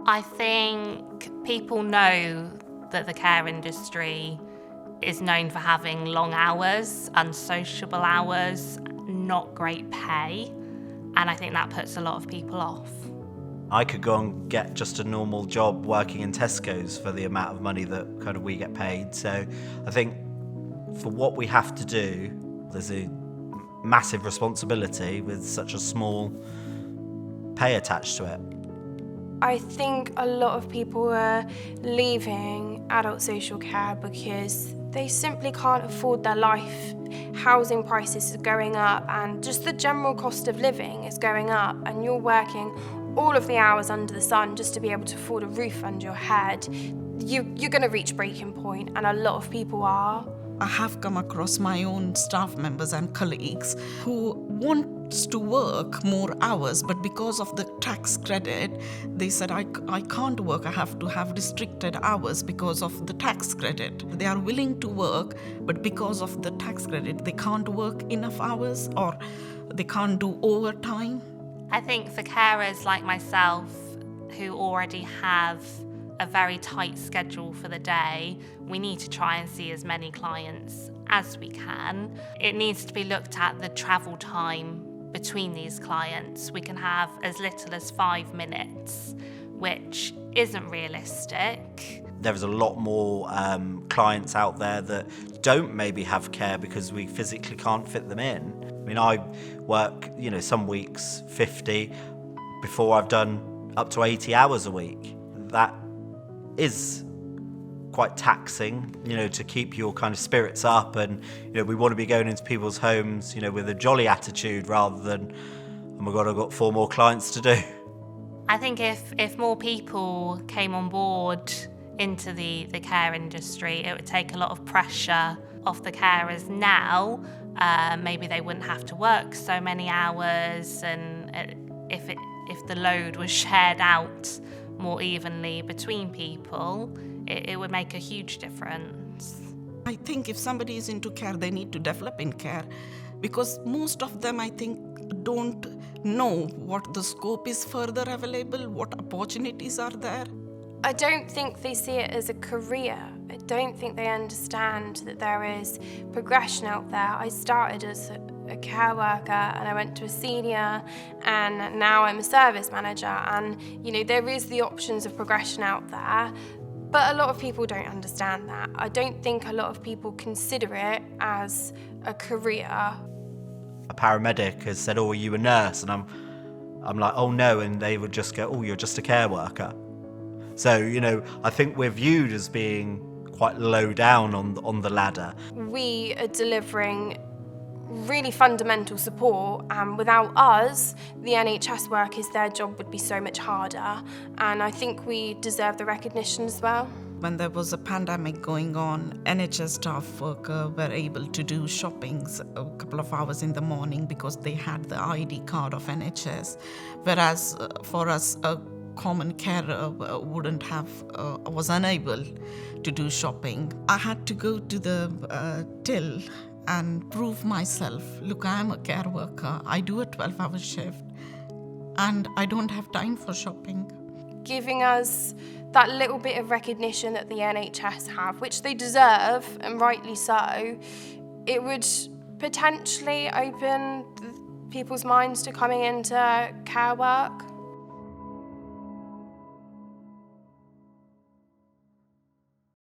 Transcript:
I think people know that the care industry is known for having long hours, unsociable hours, not great pay, and I think that puts a lot of people off. I could go and get just a normal job working in Tesco's for the amount of money that kind of we get paid. So I think for what we have to do, there's a massive responsibility with such a small pay attached to it. I think a lot of people are leaving adult social care because they simply can't afford their life. Housing prices are going up and just the general cost of living is going up, and you're working all of the hours under the sun just to be able to afford a roof under your head. You're going to reach breaking point, and a lot of people are. I have come across my own staff members and colleagues who want to work more hours, but because of the tax credit, they said, I can't work, I have to have restricted hours because of the tax credit. They are willing to work, but because of the tax credit, they can't work enough hours or they can't do overtime. I think for carers like myself who already have a very tight schedule for the day, we need to try and see as many clients as we can. It needs to be looked at the travel time between these clients. We can have as little as 5 minutes, which isn't realistic. There's a lot more clients out there that don't maybe have care because we physically can't fit them in. I mean, I work, some weeks 50 before I've done up to 80 hours a week. That is quite taxing, to keep your kind of spirits up, and we want to be going into people's homes, with a jolly attitude rather than, oh my God, I've got 4 more clients to do. I think if more people came on board into the care industry, it would take a lot of pressure off the carers now. Maybe they wouldn't have to work so many hours, and if the load was shared out more evenly between people, it would make a huge difference. I think if somebody is into care, they need to develop in care, because most of them, I think, don't know what the scope is further available, what opportunities are there. I don't think they see it as a career. I don't think they understand that there is progression out there. I started as a care worker and I went to a senior, and now I'm a service manager, and there is the options of progression out there, but a lot of people don't understand that. I don't think a lot of people consider it as a career. A paramedic has said, "Oh, are you a nurse?" And I'm like, "Oh no," and they would just go, "Oh, you're just a care worker." So, I think we're viewed as being quite low down on the ladder. We are delivering really fundamental support, and without us, the NHS workers, their job would be so much harder, and I think we deserve the recognition as well. When there was a pandemic going on, NHS staff workers were able to do shoppings a couple of hours in the morning because they had the ID card of NHS, whereas for us, a common carer was unable to do shopping. I had to go to the till and prove myself. Look, I am a care worker. I do a 12-hour shift and I don't have time for shopping. Giving us that little bit of recognition that the NHS have, which they deserve, and rightly so, it would potentially open people's minds to coming into care work.